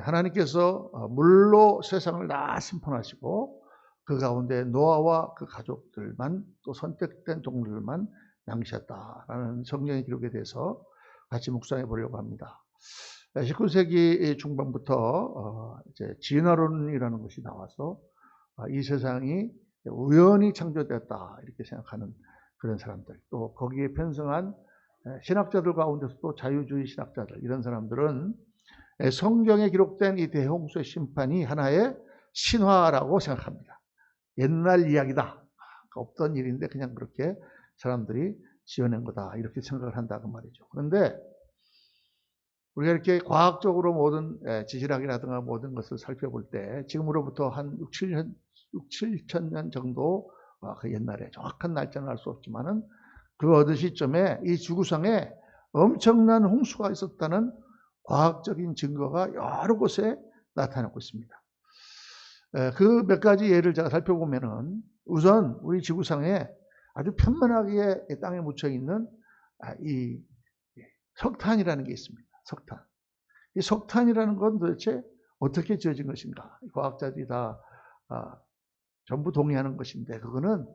하나님께서 물로 세상을 다 심판하시고 그 가운데 노아와 그 가족들만, 또 선택된 동물들만 남기셨다라는 성경의 기록에 대해서 같이 묵상해 보려고 합니다. 19세기 중반부터 이제 진화론이라는 것이 나와서 이 세상이 우연히 창조되었다 이렇게 생각하는 그런 사람들, 또 거기에 편성한 신학자들 가운데서도 자유주의 신학자들, 이런 사람들은 성경에 기록된 이 대홍수의 심판이 하나의 신화라고 생각합니다. 옛날 이야기다, 없던 일인데 그냥 그렇게 사람들이 지어낸 거다 이렇게 생각을 한다고 말이죠. 그런데 우리가 이렇게 과학적으로 모든 지질학이라든가 모든 것을 살펴볼 때 지금으로부터 한 6, 7천 년 정도, 그 옛날에 정확한 날짜는 알 수 없지만은 그 어느 시점에 이 지구상에 엄청난 홍수가 있었다는 과학적인 증거가 여러 곳에 나타나고 있습니다. 그 몇 가지 예를 제가 살펴보면은, 우선 우리 지구상에 아주 편만하게 땅에 묻혀 있는 이 석탄이라는 게 있습니다. 석탄. 이 석탄이라는 건 도대체 어떻게 지어진 것인가? 과학자들이 다 전부 동의하는 것인데, 그거는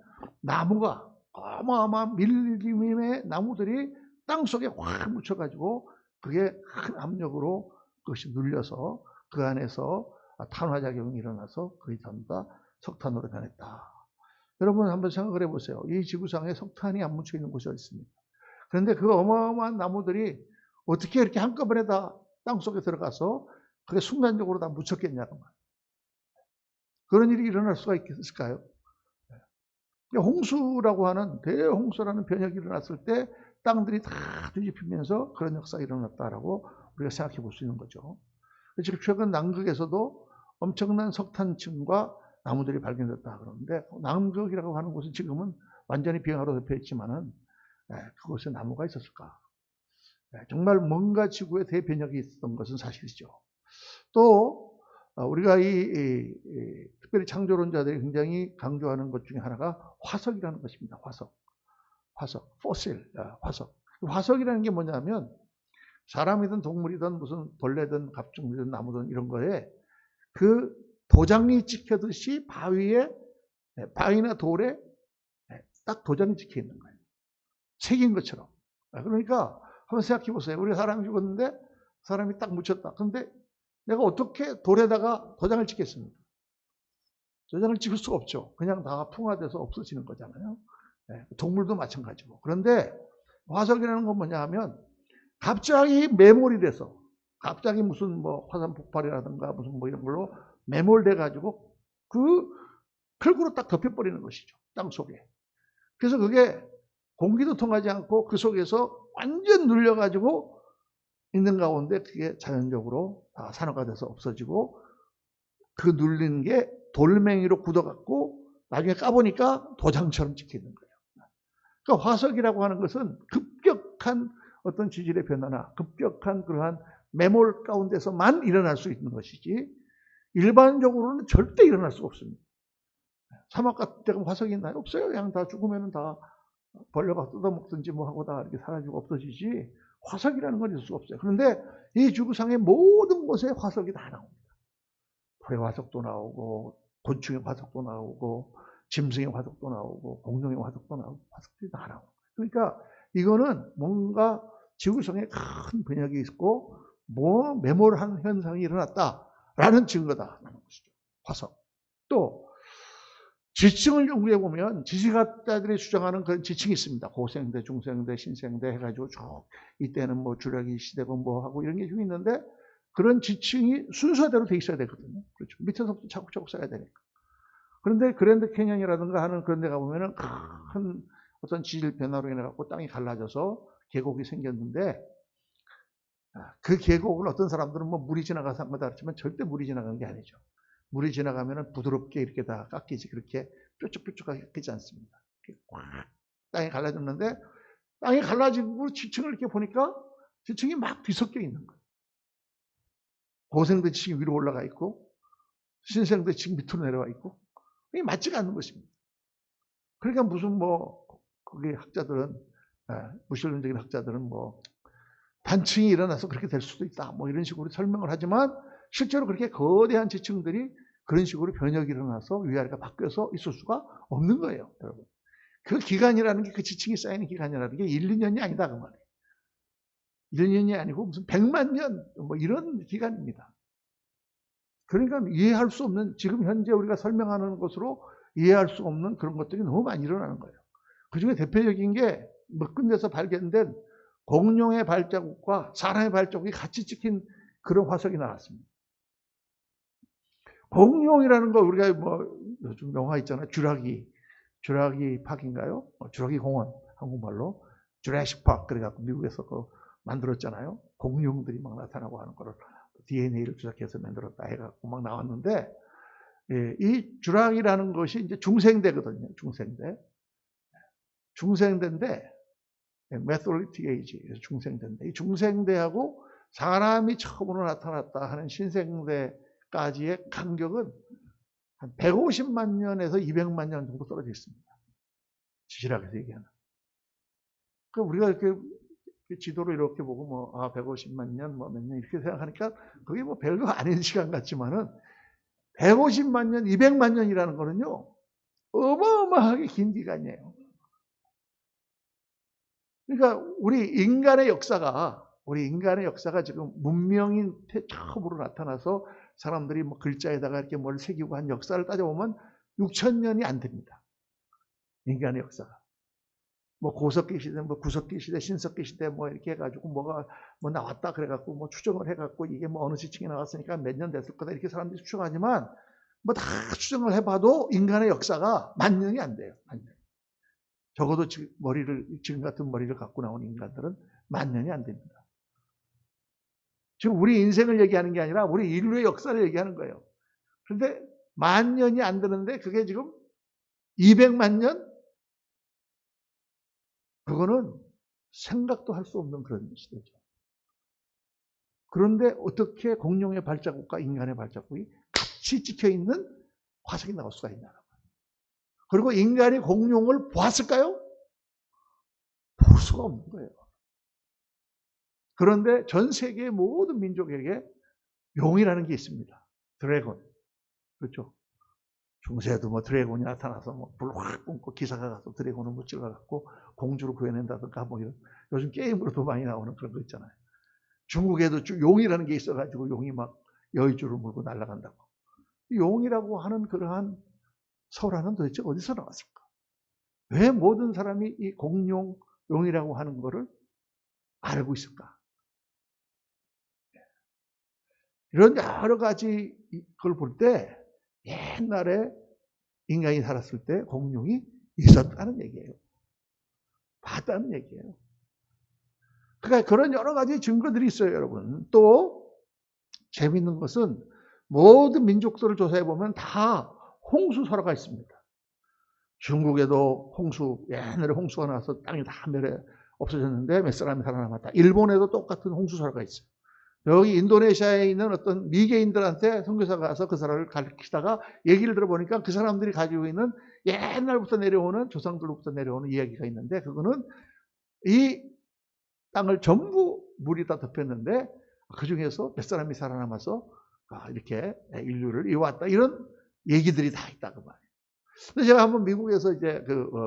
나무가 어마어마한 밀림의 나무들이 땅 속에 확 묻혀가지고 그게 큰 압력으로 그것이 눌려서 그 안에서 탄화작용이 일어나서 거의 전부 다 석탄으로 변했다. 여러분 한번 생각을 해보세요. 이 지구상에 석탄이 안 묻혀 있는 곳이 어디 있습니까? 그런데 그 어마어마한 나무들이 어떻게 이렇게 한꺼번에 다 땅속에 들어가서 그게 순간적으로 다 묻혔겠냐고 말이에요. 그런 일이 일어날 수가 있을까요? 홍수라고 하는, 대홍수라는 변혁이 일어났을 때 땅들이 다 뒤집히면서 그런 역사가 일어났다라고 우리가 생각해 볼 수 있는 거죠. 지금 최근 남극에서도 엄청난 석탄층과 나무들이 발견됐다 그러는데, 남극이라고 하는 곳은 지금은 완전히 빙하로 덮여 있지만은 그곳에 나무가 있었을까? 정말 뭔가 지구에 대변혁이 있었던 것은 사실이죠. 또 우리가 특별히 창조론자들이 굉장히 강조하는 것 중에 하나가 화석이라는 것입니다. 화석, 포실, 화석. 화석이라는 게 뭐냐면 사람이든 동물이든 무슨 벌레든 갑종이든 나무든 이런 거에 그 도장이 찍혀듯이 바위나 돌에 딱 도장이 찍혀 있는 거예요. 새긴 것처럼. 그러니까 한번 생각해 보세요. 우리 사람이 죽었는데 사람이 딱 묻혔다. 그런데 내가 어떻게 돌에다가 도장을 찍겠습니까? 도장을 찍을 수가 없죠. 그냥 다 풍화돼서 없어지는 거잖아요. 동물도 마찬가지고. 그런데 화석이라는 건 뭐냐 하면 갑자기 매몰이 돼서, 갑자기 무슨 뭐 화산 폭발이라든가 무슨 뭐 이런 걸로 매몰돼 가지고 그 흙으로 딱 덮여버리는 것이죠. 땅 속에. 그래서 그게 공기도 통하지 않고 그 속에서 완전 눌려가지고 있는 가운데 그게 자연적으로 다 산화가 돼서 없어지고, 그 눌린 게 돌멩이로 굳어갖고 나중에 까보니까 도장처럼 찍혀 있는 거예요. 그러니까 화석이라고 하는 것은 급격한 어떤 지질의 변화나 급격한 그러한 매몰 가운데서만 일어날 수 있는 것이지 일반적으로는 절대 일어날 수가 없습니다. 사막 같은 데 화석이 있나요? 없어요. 그냥 다 죽으면 다 벌레가 뜯어먹든지 뭐 하고 다 이렇게 사라지고 없어지지 화석이라는 건 있을 수가 없어요. 그런데 이 지구상의 모든 곳에 화석이 다 나옵니다. 풀의 화석도 나오고 곤충의 화석도 나오고 짐승의 화석도 나오고 공룡의 화석도 나오고 화석들이 다 나오고. 그러니까 이거는 뭔가 지구상에 큰 변혁이 있고 뭐 매몰한 현상이 일어났다라는 증거다라는 것이죠. 화석. 또 지층을 연구해 보면 지질학자들이 주장하는 그런 지층이 있습니다. 고생대, 중생대, 신생대 해가지고 쭉 이때는 뭐 주라기 시대고 뭐 하고 이런 게 좀 있는데, 그런 지층이 순서대로 돼 있어야 되거든요. 그렇죠. 밑에서부터 차곡차곡 쌓아야 되니까. 그런데 그랜드 캐년이라든가 하는 그런 데 가보면은 큰 어떤 지질 변화로 인해 갖고 땅이 갈라져서 계곡이 생겼는데, 그 계곡은 어떤 사람들은 뭐 물이 지나가서 한 거다 그렇지만 절대 물이 지나간 게 아니죠. 물이 지나가면 부드럽게 이렇게 다 깎이지, 그렇게 뾰족뾰족하게 깎이지 않습니다. 꽉 땅이 갈라졌는데, 땅이 갈라지고 지층을 이렇게 보니까 지층이 막 뒤섞여 있는 거예요. 고생대 지층이 위로 올라가 있고 신생대 지층 밑으로 내려와 있고, 이게 맞지가 않는 것입니다. 그러니까 무슨 뭐 그게 학자들은, 무신론적인 학자들은 뭐 단층이 일어나서 그렇게 될 수도 있다 뭐 이런 식으로 설명을 하지만, 실제로 그렇게 거대한 지층들이 그런 식으로 변혁이 일어나서 위아래가 바뀌어서 있을 수가 없는 거예요, 여러분. 그 기간이라는 게, 그 지층이 쌓이는 기간이라는 게 1, 2년이 아니다, 그 말이에요. 1, 2년이 아니고 무슨 100만 년, 뭐 이런 기간입니다. 그러니까 이해할 수 없는, 지금 현재 우리가 설명하는 것으로 이해할 수 없는 그런 것들이 너무 많이 일어나는 거예요. 그 중에 대표적인 게 뭐 끝내서 발견된 공룡의 발자국과 사람의 발자국이 같이 찍힌 그런 화석이 나왔습니다. 공룡이라는 거, 우리가 뭐 요즘 영화 있잖아요. 쥬라기 파크인가요? 쥬라기 공원, 한국말로 주라식 파크, 그래갖고 미국에서 만들었잖아요. 공룡들이 막 나타나고 하는 거를 DNA를 조작해서 만들었다 해갖고 막 나왔는데, 예, 이 쥬라기라는 것이 이제 중생대거든요. 중생대인데 메솔리틱 에이지, 중생대인데, 이 중생대하고 사람이 처음으로 나타났다 하는 신생대까지의 간격은 한 150만 년에서 200만 년 정도 떨어져 있습니다. 지질학에서 얘기하는. 그 우리가 이렇게 지도로 이렇게 보고 뭐 150만 년, 뭐 몇 년 이렇게 생각하니까 그게 뭐 별거 아닌 시간 같지만은 150만 년, 200만 년이라는 거는요, 어마어마하게 긴 기간이에요. 그러니까 우리 인간의 역사가 지금 문명인 처음으로 나타나서 사람들이 뭐 글자에다가 이렇게 뭘 새기고 한 역사를 따져보면 6,000년이 안 됩니다. 인간의 역사가. 뭐 고석기 시대, 뭐 구석기 시대, 신석기 시대 뭐 이렇게 해가지고 뭐가 뭐 나왔다 그래갖고 뭐 추정을 해갖고 이게 뭐 어느 지층이 나왔으니까 몇 년 됐을 거다 이렇게 사람들이 추정하지만 뭐 다 추정을 해봐도 인간의 역사가 10,000년이 안 돼요. 10,000년. 적어도 지금 같은 머리를 갖고 나온 인간들은 10,000년이 안 됩니다. 지금 우리 인생을 얘기하는 게 아니라 우리 인류의 역사를 얘기하는 거예요. 그런데 10,000년이 안 되는데 그게 지금 200만 년? 그거는 생각도 할 수 없는 그런 시대죠. 그런데 어떻게 공룡의 발자국과 인간의 발자국이 같이 찍혀있는 화석이 나올 수가 있냐. 그리고 인간이 공룡을 보았을까요? 볼 수가 없는 거예요. 그런데 전 세계의 모든 민족에게 용이라는 게 있습니다. 드래곤. 그렇죠? 중세에도 뭐 드래곤이 나타나서 뭐 불 확 뿜고 기사가 가서 드래곤을 뭐 찔러갖고 공주를 구해낸다든가 뭐 이런, 요즘 게임으로도 많이 나오는 그런 거 있잖아요. 중국에도 용이라는 게 있어가지고 용이 막 여의주를 물고 날아간다고. 용이라고 하는 그러한 설화는 도대체 어디서 나왔을까? 왜 모든 사람이 이 공룡, 용이라고 하는 거를 알고 있을까? 이런 여러 가지 걸 볼 때 옛날에 인간이 살았을 때 공룡이 있었다는 얘기예요. 봤다는 얘기예요. 그러니까 그런 여러 가지 증거들이 있어요, 여러분. 또 재미있는 것은 모든 민족들을 조사해 보면 다 홍수설화가 있습니다. 중국에도 옛날에 홍수가 나서 땅이 다 없어졌는데 몇 사람이 살아남았다. 일본에도 똑같은 홍수설화가 있어요. 여기 인도네시아에 있는 어떤 미개인들한테 선교사가 가서 그 사람을 가르치다가 얘기를 들어보니까 그 사람들이 가지고 있는 옛날부터 내려오는, 조상들로부터 내려오는 이야기가 있는데, 그거는 이 땅을 전부 물이 다 덮였는데 그 중에서 몇 사람이 살아남아서 이렇게 인류를 이어왔다, 이런 얘기들이 다 있다 그 말이에요. 근데 제가 한번 미국에서 이제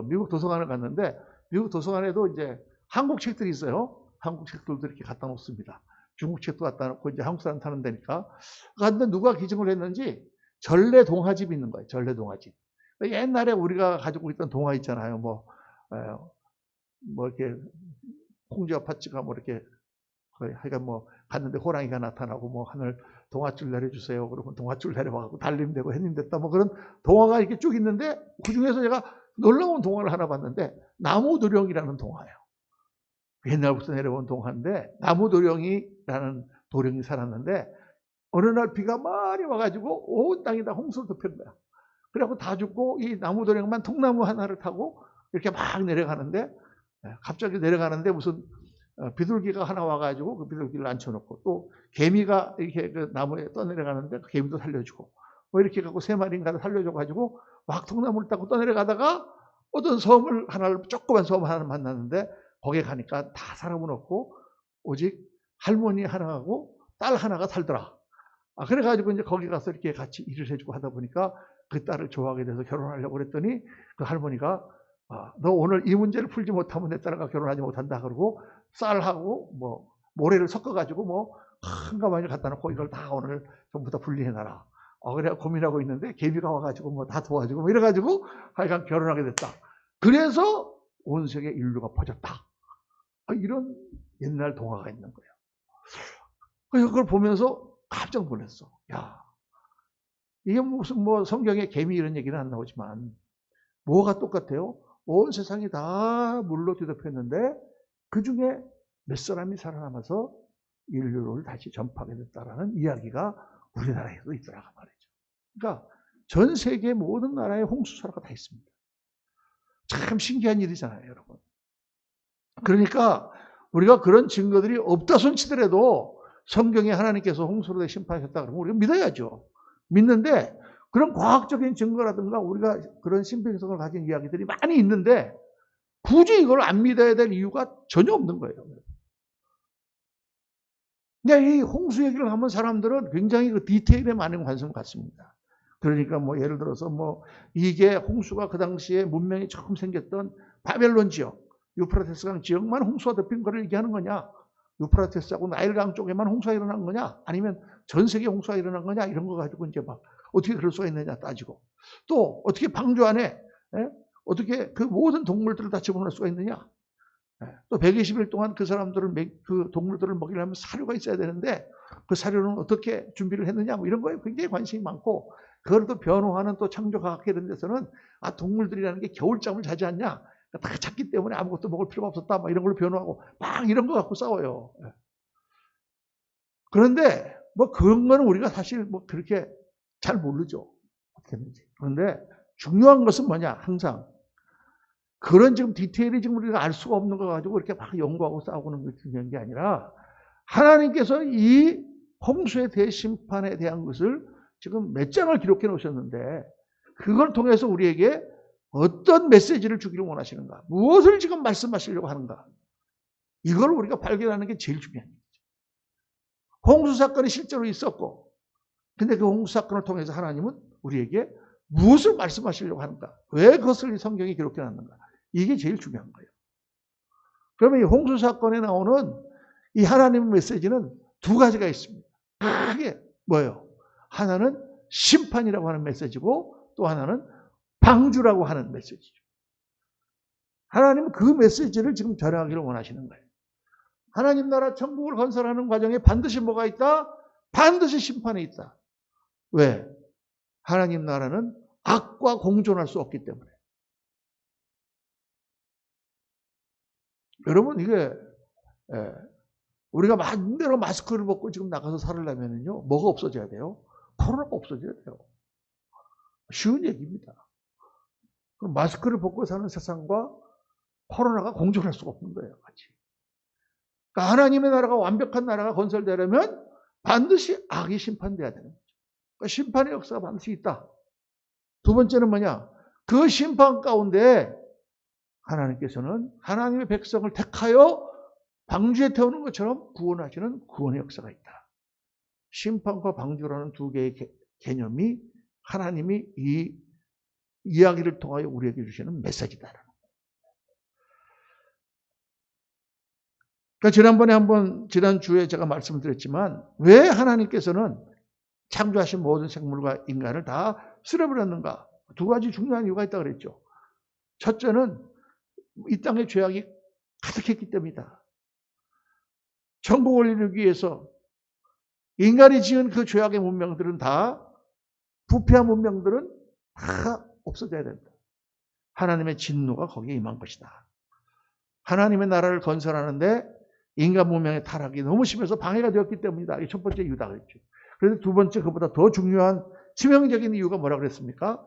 미국 도서관을 갔는데, 미국 도서관에도 이제 한국 책들이 있어요. 한국 책들도 이렇게 갖다 놓습니다. 중국 책도 갖다 놓고 이제 한국 사람 타는 데니까. 그런데 누가 기증을 했는지 전래 동화집이 있는 거예요. 전래 동화집. 옛날에 우리가 가지고 있던 동화 있잖아요. 뭐 이렇게 홍지와 파치가 뭐 이렇게 하여간 뭐 갔는데 호랑이가 나타나고 뭐 하늘 동화줄 내려주세요. 그러면 동화줄 내려와갖고 달림되고 햇님됐다. 뭐 그런 동화가 이렇게 쭉 있는데, 그 중에서 제가 놀라운 동화를 하나 봤는데 나무도령이라는 동화예요. 옛날부터 내려온 동화인데, 나무도령이라는 도령이 살았는데 어느 날 비가 많이 와가지고 온 땅이 다 홍수로 덮인 거야. 그래갖고 다 죽고 이 나무도령만 통나무 하나를 타고 이렇게 막 내려가는데, 갑자기 내려가는데 무슨 비둘기가 하나 와가지고 그 비둘기를 앉혀놓고, 또 개미가 이렇게 그 나무에 떠내려가는데 그 개미도 살려주고, 뭐 이렇게 갖고 3마리인가를 살려줘가지고 막 통나무를 타고 떠내려가다가 어떤 조그만 섬 하나를 만났는데, 거기에 가니까 다 사람은 없고 오직 할머니 하나하고 딸 하나가 살더라. 그래가지고 이제 거기 가서 이렇게 같이 일을 해주고 하다 보니까 그 딸을 좋아하게 돼서 결혼하려고 그랬더니 그 할머니가 너 오늘 이 문제를 풀지 못하면 내 딸과 결혼하지 못한다. 그러고 쌀하고 뭐 모래를 섞어가지고 뭐 한 가마니를 갖다 놓고 이걸 다 오늘 전부 다 분리해놔라. 그래 고민하고 있는데 개비가 와가지고 뭐 다 도와주고 뭐 이래가지고 하여간 결혼하게 됐다. 그래서 온 세계 인류가 퍼졌다. 이런 옛날 동화가 있는 거예요. 그래서 그걸 보면서 깜짝 놀랐어. 야, 이게 무슨 뭐 성경에 개미 이런 얘기는 안 나오지만 뭐가 똑같아요? 온 세상이 다 물로 뒤덮였는데 그 중에 몇 사람이 살아남아서 인류를 다시 전파하게 됐다라는 이야기가 우리나라에도 있더라고 말이죠. 그러니까 전 세계 모든 나라에 홍수사가 다 있습니다. 참 신기한 일이잖아요, 여러분. 그러니까 우리가 그런 증거들이 없다 손치더라도 성경에 하나님께서 홍수로 심판하셨다 그러면 우리가 믿어야죠. 믿는데 그런 과학적인 증거라든가 우리가 그런 신빙성을 가진 이야기들이 많이 있는데 굳이 이걸 안 믿어야 될 이유가 전혀 없는 거예요. 근데 이 홍수 얘기를 하면 사람들은 굉장히 그 디테일에 많은 관심을 갖습니다. 그러니까 뭐 예를 들어서 뭐 이게 홍수가 그 당시에 문명이 처음 생겼던 바벨론 지역, 유프라테스강 지역만 홍수가 덮인 거를 얘기하는 거냐? 유프라테스하고 나일강 쪽에만 홍수가 일어난 거냐? 아니면 전 세계 홍수가 일어난 거냐? 이런 거 가지고 이제 막 어떻게 그럴 수가 있느냐 따지고 또 어떻게 방주 안에 어떻게 그 모든 동물들을 다 집어넣을 수가 있느냐? 또 120일 동안 그 사람들을 그 동물들을 먹이려면 사료가 있어야 되는데 그 사료는 어떻게 준비를 했느냐? 뭐 이런 거에 굉장히 관심이 많고 그걸 또 변호하는 또 창조과학 이런 데서는 동물들이라는 게 겨울잠을 자지 않냐? 다 잤기 때문에 아무것도 먹을 필요가 없었다. 막 이런 걸로 변호하고 막 이런 거 갖고 싸워요. 그런데 뭐 그런 거는 우리가 사실 뭐 그렇게 잘 모르죠. 어떻게 했는지. 그런데 중요한 것은 뭐냐? 항상 그런 지금 디테일이 지금 우리가 알 수가 없는 거 가지고 이렇게 막 연구하고 싸우는 게 중요한 게 아니라 하나님께서 이 홍수의 대심판에 대한 것을 지금 몇 장을 기록해 놓으셨는데 그걸 통해서 우리에게 어떤 메시지를 주기를 원하시는가? 무엇을 지금 말씀하시려고 하는가? 이걸 우리가 발견하는 게 제일 중요한 거죠. 홍수 사건이 실제로 있었고 근데 그 홍수 사건을 통해서 하나님은 우리에게 무엇을 말씀하시려고 하는가? 왜 그것을 성경에 기록해 놨는가? 이게 제일 중요한 거예요. 그러면 이 홍수 사건에 나오는 이 하나님의 메시지는 두 가지가 있습니다. 그게 뭐예요? 하나는 심판이라고 하는 메시지고 또 하나는 방주라고 하는 메시지죠. 하나님은 그 메시지를 지금 전하기를 원하시는 거예요. 하나님 나라 천국을 건설하는 과정에 반드시 뭐가 있다? 반드시 심판이 있다. 왜? 하나님 나라는 악과 공존할 수 없기 때문에. 여러분 이게 우리가 마음대로 마스크를 벗고 지금 나가서 살으려면요 뭐가 없어져야 돼요? 코로나가 없어져야 돼요. 쉬운 얘기입니다. 그럼 마스크를 벗고 사는 세상과 코로나가 공존할 수가 없는 거예요. 같이. 그러니까 하나님의 나라가 완벽한 나라가 건설되려면 반드시 악이 심판돼야 되는 거죠. 그러니까 심판의 역사가 반드시 있다. 두 번째는 뭐냐? 그 심판 가운데 하나님께서는 하나님의 백성을 택하여 방주에 태우는 것처럼 구원하시는 구원의 역사가 있다. 심판과 방주라는 두 개의 개념이 하나님이 이 이야기를 통하여 우리에게 주시는 메시지다. 그러니까 지난주에 제가 말씀드렸지만 왜 하나님께서는 창조하신 모든 생물과 인간을 다 쓸어버렸는가? 두 가지 중요한 이유가 있다고 그랬죠. 첫째는 이 땅에 죄악이 가득했기 때문이다. 천국을 이루기 위해서 인간이 지은 그 죄악의 문명들은 다 부패한 문명들은 다 없어져야 된다. 하나님의 진노가 거기에 임한 것이다. 하나님의 나라를 건설하는데 인간 문명의 타락이 너무 심해서 방해가 되었기 때문이다. 이게 첫 번째 이유다 그랬죠. 그래서 두 번째 그보다 더 중요한 치명적인 이유가 뭐라 그랬습니까?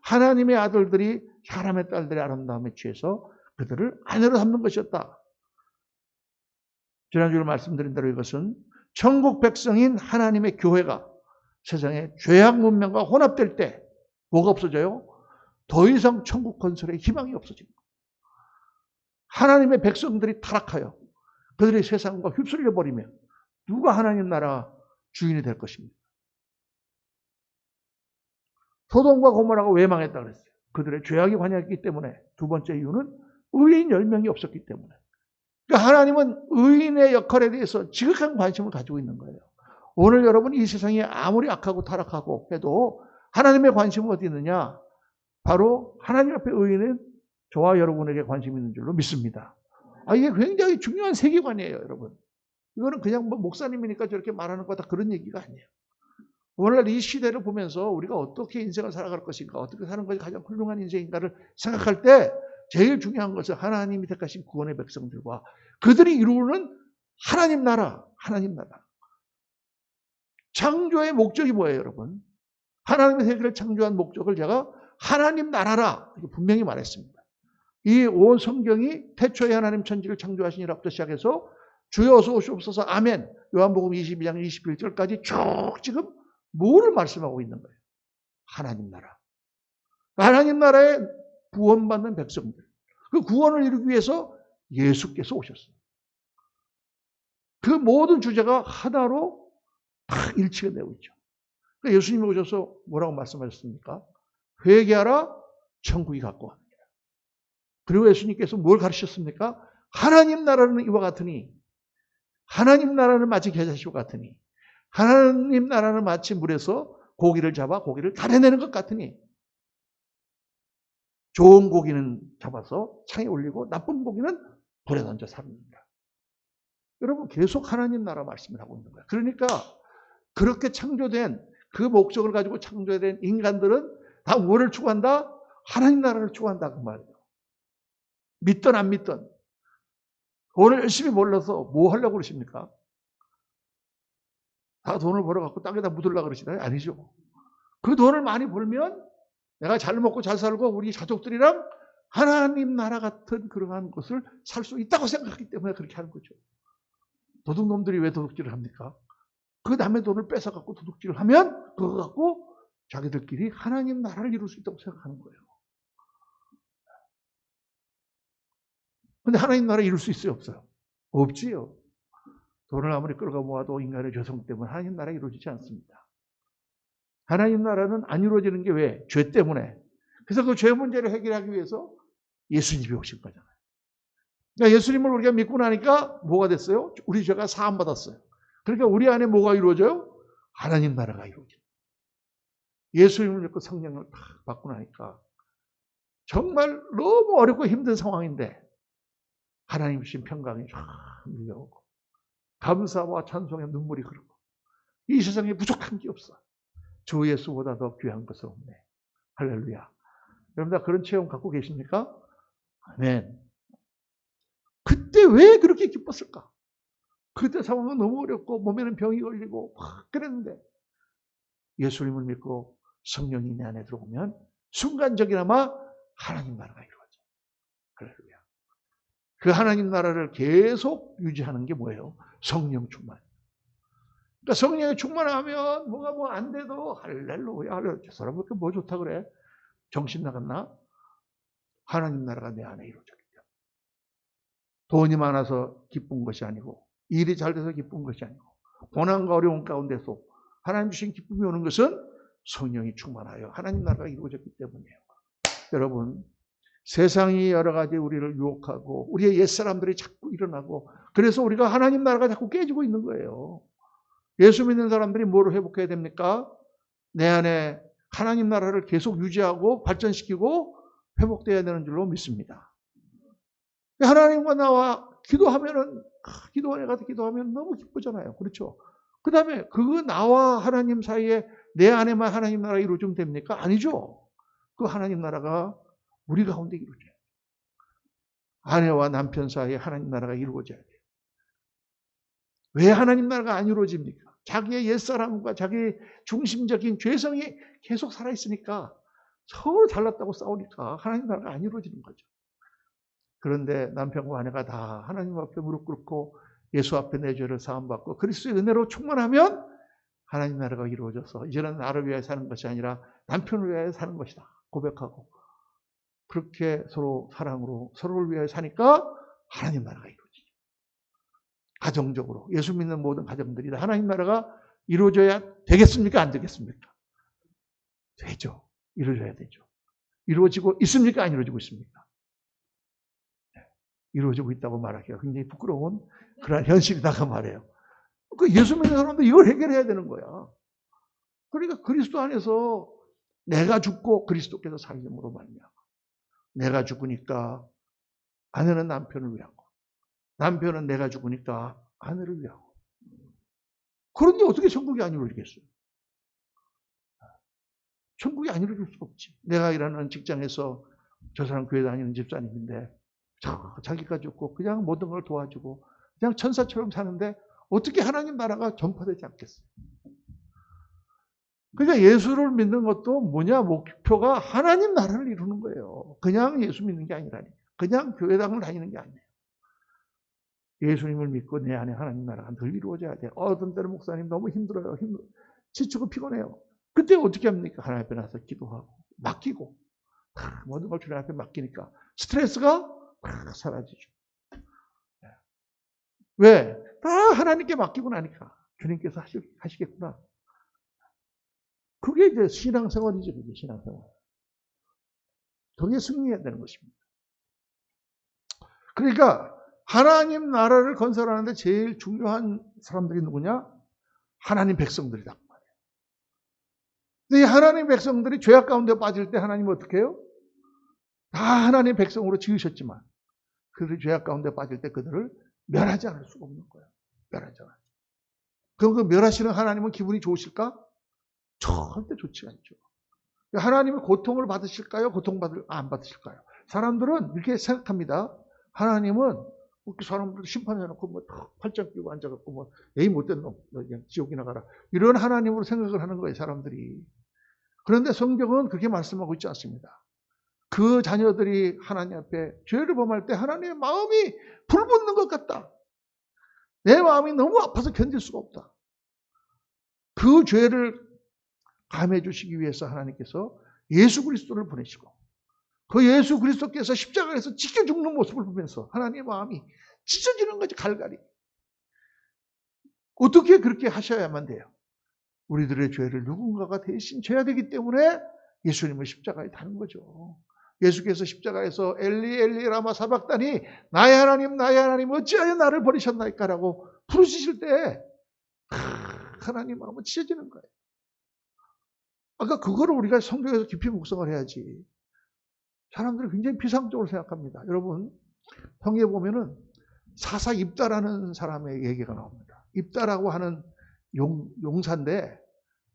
하나님의 아들들이 사람의 딸들의 아름다움에 취해서 그들을 아내로 삼는 것이었다. 지난주에 말씀드린 대로 이것은 천국 백성인 하나님의 교회가 세상에 죄악 문명과 혼합될 때 뭐가 없어져요? 더 이상 천국 건설에 희망이 없어집니다. 하나님의 백성들이 타락하여 그들의 세상과 휩쓸려 버리면 누가 하나님 나라 주인이 될 것입니다. 소돔과 고모라가 왜 망했다 그랬어요? 그들의 죄악이 관여했기 때문에. 두 번째 이유는 의인 10명이 없었기 때문에. 그러니까 하나님은 의인의 역할에 대해서 지극한 관심을 가지고 있는 거예요. 오늘 여러분 이 세상이 아무리 악하고 타락하고 해도 하나님의 관심은 어디 있느냐? 바로 하나님 앞에 의인은 저와 여러분에게 관심이 있는 줄로 믿습니다. 이게 굉장히 중요한 세계관이에요, 여러분. 이거는 그냥 뭐 목사님이니까 저렇게 말하는 거다 그런 얘기가 아니에요. 오늘날 이 시대를 보면서 우리가 어떻게 인생을 살아갈 것인가, 어떻게 사는 것이 가장 훌륭한 인생인가를 생각할 때 제일 중요한 것은 하나님이 택하신 구원의 백성들과 그들이 이루는 하나님 나라, 하나님 나라. 창조의 목적이 뭐예요, 여러분? 하나님의 세계를 창조한 목적을 제가 하나님 나라라 이렇게 분명히 말했습니다. 이 온 성경이 태초에 하나님 천지를 창조하시니라부터 시작해서 주여 어서 오시옵소서 아멘 요한복음 22장 21절까지 쭉 지금 뭐를 말씀하고 있는 거예요? 하나님 나라. 하나님 나라에 구원받는 백성들. 그 구원을 이루기 위해서 예수께서 오셨어요. 그 모든 주제가 하나로 다 일치가 되고 있죠. 그러니까 예수님이 오셔서 뭐라고 말씀하셨습니까? 회개하라 천국이 가까워. 그리고 예수님께서 뭘 가르치셨습니까? 하나님 나라는 이와 같으니 하나님 나라는 마치 겨자씨와 같으니 하나님 나라는 마치 물에서 고기를 잡아 고기를 달아내는 것 같으니 좋은 고기는 잡아서 창에 올리고 나쁜 고기는 불에 던져 삽니다. 여러분 계속 하나님 나라 말씀을 하고 있는 거예요. 그러니까 그렇게 창조된 그 목적을 가지고 창조된 인간들은 다 뭐를 추구한다? 하나님 나라를 추구한다 그 말이에요. 믿든 안 믿든. 돈을 열심히 벌러서 뭐 하려고 그러십니까? 다 돈을 벌어갖고 땅에다 묻으려고 그러시나요? 아니죠. 그 돈을 많이 벌면 내가 잘 먹고 잘 살고 우리 가족들이랑 하나님 나라 같은 그러한 것을 살 수 있다고 생각하기 때문에 그렇게 하는 거죠. 도둑놈들이 왜 도둑질을 합니까? 그 남의 돈을 뺏어갖고 도둑질을 하면 그거 갖고 자기들끼리 하나님 나라를 이룰 수 있다고 생각하는 거예요. 근데 하나님 나라 이룰 수 있어요? 없어요? 없지요. 돈을 아무리 끌고 모아도 인간의 죄성 때문에 하나님 나라 이루어지지 않습니다. 하나님 나라는 안 이루어지는 게 왜? 죄 때문에. 그래서 그 죄 문제를 해결하기 위해서 예수님이 오신 거잖아요. 그러니까 예수님을 우리가 믿고 나니까 뭐가 됐어요? 우리 죄가 사함받았어요. 그러니까 우리 안에 뭐가 이루어져요? 하나님 나라가 이루어져요. 예수님을 믿고 성령을 딱 받고 나니까 정말 너무 어렵고 힘든 상황인데 하나님 주신 평강이 쫙 밀려오고 감사와 찬송의 눈물이 흐르고 이 세상에 부족한 게 없어. 주 예수보다 더 귀한 것은 없네. 할렐루야. 여러분 다 그런 체험 갖고 계십니까? 아멘. 그때 왜 그렇게 기뻤을까? 그때 상황은 너무 어렵고 몸에는 병이 걸리고 막 그랬는데 예수님을 믿고 성령이 내 안에 들어오면 순간적이나마 하나님 나라가 이루어져요. 할렐루야. 그 하나님 나라를 계속 유지하는 게 뭐예요? 성령 충만. 그러니까 성령에 충만하면 뭐가 뭐 안 돼도 할렐루야, 할렐루야. 저 사람 왜 이렇게 뭐 좋다 그래? 정신 나갔나? 하나님 나라가 내 안에 이루어졌기 때문에. 돈이 많아서 기쁜 것이 아니고 일이 잘 돼서 기쁜 것이 아니고 고난과 어려움 가운데서 하나님 주신 기쁨이 오는 것은 성령이 충만하여 하나님 나라가 이루어졌기 때문이에요. 여러분 세상이 여러 가지 우리를 유혹하고 우리의 옛사람들이 자꾸 일어나고 그래서 우리가 하나님 나라가 자꾸 깨지고 있는 거예요. 예수 믿는 사람들이 뭐를 회복해야 됩니까? 내 안에 하나님 나라를 계속 유지하고 발전시키고 회복되어야 되는 줄로 믿습니다. 하나님과 나와 기도하면은 기도원에 가서 기도하면 너무 기쁘잖아요. 그렇죠? 그 다음에 그 나와 하나님 사이에 내 안에만 하나님 나라가 이루어지면 됩니까? 아니죠. 그 하나님 나라가 우리 가운데 이루어져요. 아내와 남편 사이에 하나님 나라가 이루어져야 돼요. 왜 하나님 나라가 안 이루어집니까? 자기의 옛사람과 자기 중심적인 죄성이 계속 살아있으니까 서로 잘났다고 싸우니까 하나님 나라가 안 이루어지는 거죠. 그런데 남편과 아내가 다 하나님 앞에 무릎 꿇고 예수 앞에 내 죄를 사함받고 그리스도의 은혜로 충만하면 하나님 나라가 이루어져서 이제는 나를 위하여 사는 것이 아니라 남편을 위하여 사는 것이다 고백하고 그렇게 서로 사랑으로 서로를 위하여 사니까 하나님 나라가 이루어지죠. 가정적으로 예수 믿는 모든 가정들이 하나님 나라가 이루어져야 되겠습니까? 안 되겠습니까? 되죠. 이루어져야 되죠. 이루어지고 있습니까? 안 이루어지고 있습니까? 이루어지고 있다고 말하기가 굉장히 부끄러운 그런 현실이다가 말이에요. 그 예수 믿는 사람도 이걸 해결해야 되는 거야. 그러니까 그리스도 안에서 내가 죽고 그리스도께서 살림으로 말미암아. 내가 죽으니까 아내는 남편을 위하고, 남편은 내가 죽으니까 아내를 위하고. 그런데 어떻게 천국이 안 이루어지겠어요? 천국이 안 이루어질 수가 없지. 내가 일하는 직장에서 저 사람 교회 다니는 집사님인데 자기가 죽고 그냥 모든 걸 도와주고 그냥 천사처럼 사는데 어떻게 하나님 나라가 전파되지 않겠어요? 그러니까 예수를 믿는 것도 뭐냐? 목표가 하나님 나라를 이루는 거예요. 그냥 예수 믿는 게 아니라니까. 그냥 교회당을 다니는 게 아니에요. 예수님을 믿고 내 안에 하나님 나라가 늘 이루어져야 돼요. 어떤 때는 목사님 너무 힘들어요. 지치고 피곤해요. 그때 어떻게 합니까? 하나님 앞에 나서 기도하고 맡기고 모든 걸 주님 앞에 맡기니까 스트레스가 사라지죠. 왜? 다 하나님께 맡기고 나니까 주님께서 하시겠구나. 그게 이제 신앙생활이죠. 그게 신앙생활. 그게 승리해야 되는 것입니다. 그러니까 하나님 나라를 건설하는데 제일 중요한 사람들이 누구냐? 하나님 백성들이다. 근데 이 하나님 백성들이 죄악 가운데 빠질 때 하나님은 어떻게 해요? 다 하나님 백성으로 지으셨지만 그들이 죄악 가운데 빠질 때 그들을 멸하지 않을 수가 없는 거예요. 멸하지 않아요. 그럼 그 멸하시는 하나님은 기분이 좋으실까? 절대 좋지 않죠. 하나님이 고통을 받으실까요? 안 받으실까요? 사람들은 이렇게 생각합니다. 하나님은 사람들 심판해놓고 뭐 팔짱 끼고 앉아갖고 뭐 에이 못된 놈, 너 그냥 지옥이나 가라. 이런 하나님으로 생각을 하는 거예요, 사람들이. 그런데 성경은 그렇게 말씀하고 있지 않습니다. 그 자녀들이 하나님 앞에 죄를 범할 때 하나님의 마음이 불붙는 것 같다. 내 마음이 너무 아파서 견딜 수가 없다. 그 죄를 감해 주시기 위해서 하나님께서 예수 그리스도를 보내시고 그 예수 그리스도께서 십자가에서 지켜 죽는 모습을 보면서 하나님의 마음이 찢어지는 거지, 갈갈이. 어떻게 그렇게 하셔야만 돼요? 우리들의 죄를 누군가가 대신 져야 되기 때문에 예수님을 십자가에 다는 거죠. 예수께서 십자가에서 엘리 엘리 라마 사박다니 나의 하나님 어찌하여 나를 버리셨나이까라고 부르시실 때 하나님 마음은 찢어지는 거예요. 아까 그거를 우리가 성경에서 깊이 묵상을 해야지. 사람들이 굉장히 비상적으로 생각합니다. 여러분, 성경에 보면은 사사 입다라는 사람의 얘기가 나옵니다. 입다라고 하는 용사인데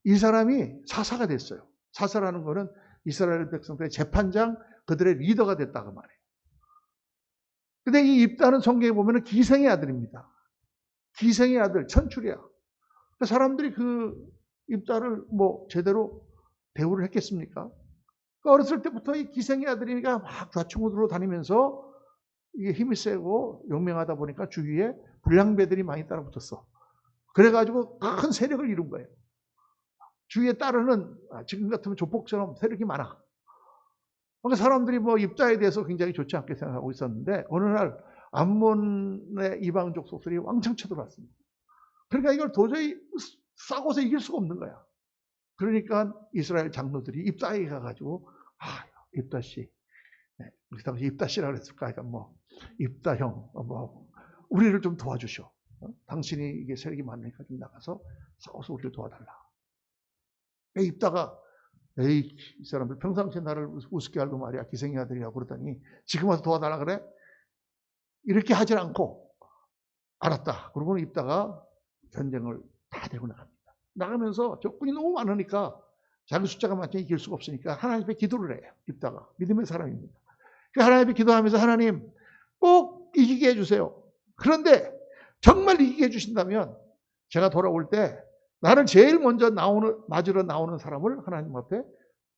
이 사람이 사사가 됐어요. 사사라는 거는 이스라엘 백성들의 재판장, 그들의 리더가 됐다고 말해요. 근데 이 입다는 성경에 보면은 기생의 아들입니다. 기생의 아들, 천출이야. 사람들이 그 입다를 뭐 제대로 대우를 했겠습니까? 어렸을 때부터 이 기생의 아들이니까 막 좌충우돌로 다니면서 이게 힘이 세고 용맹하다 보니까 주위에 불량배들이 많이 따라붙었어. 그래가지고 큰 세력을 이룬 거예요. 주위에 따르는 지금 같으면 조폭처럼 세력이 많아. 그러니까 사람들이 뭐 입다에 대해서 굉장히 좋지 않게 생각하고 있었는데 어느 날 암몬의 이방족 속들이 왕창 쳐들어왔습니다. 그러니까 이걸 도저히 싸고서 이길 수가 없는 거야. 그러니까 이스라엘 장로들이 입다에 가가지고 입다씨, 우리 당시 입다씨라고 그랬을까? 그러니까 뭐 입다 형, 뭐 우리를 좀 도와주셔. 당신이 이게 세력이 많으니까 좀 나가서 싸워서 우리를 도와달라. 입다가 이 사람들 평상시에 나를 우습게 알고 말이야 기생의 아들이라고 그러더니 지금 와서 도와달라 그래? 이렇게 하질 않고 알았다. 그러고는 입다가 전쟁을 다 데리고 나갑니다. 나가면서 적군이 너무 많으니까 자기 숫자가 많지 이길 수가 없으니까 하나님 앞에 기도를 해요. 입다가 믿음의 사람입니다. 하나님 앞에 기도하면서 하나님 꼭 이기게 해주세요. 그런데 정말 이기게 해주신다면 제가 돌아올 때 나를 제일 먼저 맞으러 나오는 사람을 하나님 앞에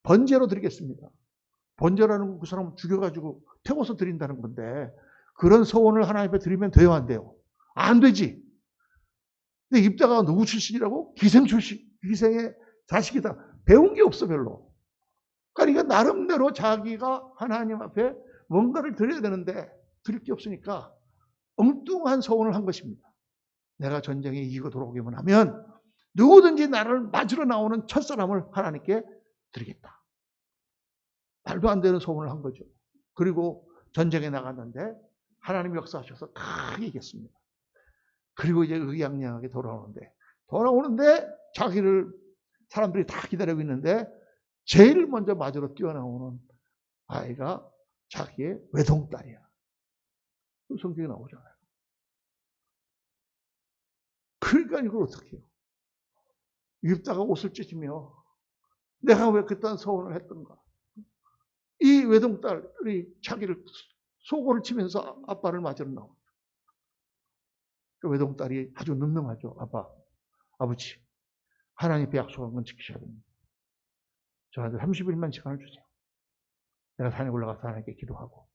번제로 드리겠습니다. 번제라는 건 그 사람을 죽여가지고 태워서 드린다는 건데 그런 소원을 하나님 앞에 드리면 돼요, 안 돼요? 안 되지. 근데 입다가 누구 출신이라고? 기생 출신, 기생의 자식이다. 배운 게 없어 별로. 그러니까 나름대로 자기가 하나님 앞에 뭔가를 드려야 되는데 드릴 게 없으니까 엉뚱한 소원을 한 것입니다. 내가 전쟁에 이기고 돌아오기만 하면 누구든지 나를 맞으러 나오는 첫사람을 하나님께 드리겠다. 말도 안 되는 소문을 한 거죠. 그리고 전쟁에 나갔는데 하나님 역사하셔서 크게 이겼습니다. 그리고 이제 의기양양하게 돌아오는데 자기를 사람들이 다 기다리고 있는데 제일 먼저 맞으러 뛰어나오는 아이가 자기의 외동딸이야. 그 성경에 나오잖아요. 그러니까 이걸 어떻게 해요? 입다가 옷을 찢으며 내가 왜 그딴 서원을 했던가. 이 외동딸이 자기를 속옷을 치면서 아빠를 맞으러 나오죠. 그 외동딸이 아주 능능하죠. 아버지, 하나님 앞에 약속한 건 지키셔야 됩니다. 저한테 30일만 시간을 주세요. 내가 산에 올라가서 하나님께 기도하고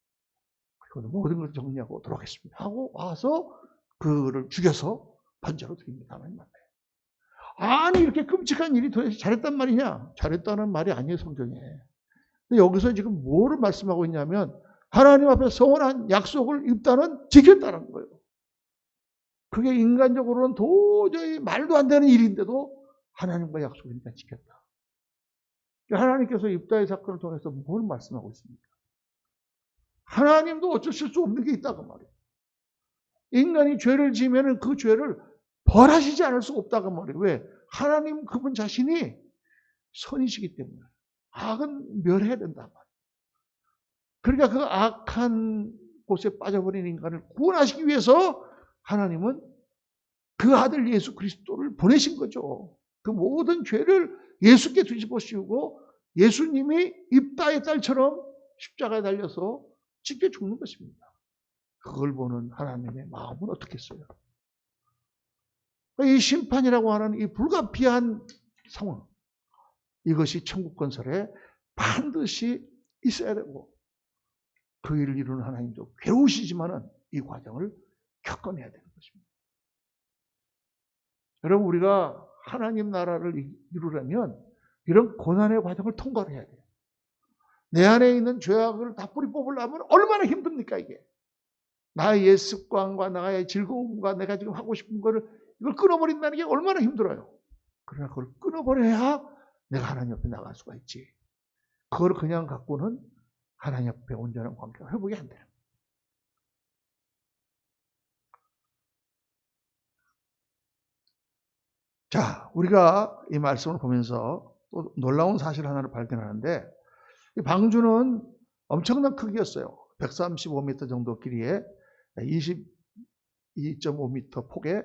그리고 모든 것을 정리하고 돌아오겠습니다. 하고 와서 그를 죽여서 번제로 드립니다. 하나님 앞에. 아니 이렇게 끔찍한 일이 도대체 잘했단 말이냐? 잘했다는 말이 아니에요, 성경에. 근데 여기서 지금 뭐를 말씀하고 있냐면 하나님 앞에 서원한 약속을 입다는 지켰다는 거예요. 그게 인간적으로는 도저히 말도 안 되는 일인데도 하나님과 약속을 일단 지켰다. 하나님께서 입다의 사건을 통해서 뭘 말씀하고 있습니까? 하나님도 어쩔 수 없는 게 있다고 말이에요. 인간이 죄를 지으면 그 죄를 벌하시지 않을 수 없다고 말이에요. 왜? 하나님 그분 자신이 선이시기 때문에 악은 멸해야 된단 말이에요. 그러니까 그 악한 곳에 빠져버린 인간을 구원하시기 위해서 하나님은 그 아들 예수 그리스도를 보내신 거죠. 그 모든 죄를 예수께 뒤집어 씌우고 예수님이 입다의 딸처럼 십자가에 달려서 찢겨 죽는 것입니다. 그걸 보는 하나님의 마음은 어떻겠어요? 이 심판이라고 하는 이 불가피한 상황, 이것이 천국 건설에 반드시 있어야 되고 그 일을 이루는 하나님도 괴로우시지만은 이 과정을 겪어내야 되는 것입니다. 여러분, 우리가 하나님 나라를 이루려면 이런 고난의 과정을 통과를 해야 돼요. 내 안에 있는 죄악을 다 뿌리 뽑으려면 얼마나 힘듭니까, 이게? 나의 옛 습관과 나의 즐거움과 내가 지금 하고 싶은 거를 이걸 끊어버린다는 게 얼마나 힘들어요. 그러나 그걸 끊어버려야 내가 하나님 앞에 나갈 수가 있지. 그걸 그냥 갖고는 하나님 앞에 온전한 관계가 회복이 안 돼요. 자, 우리가 이 말씀을 보면서 또 놀라운 사실 하나를 발견하는데 이 방주는 엄청난 크기였어요. 135m 정도 길이에 22.5m 폭에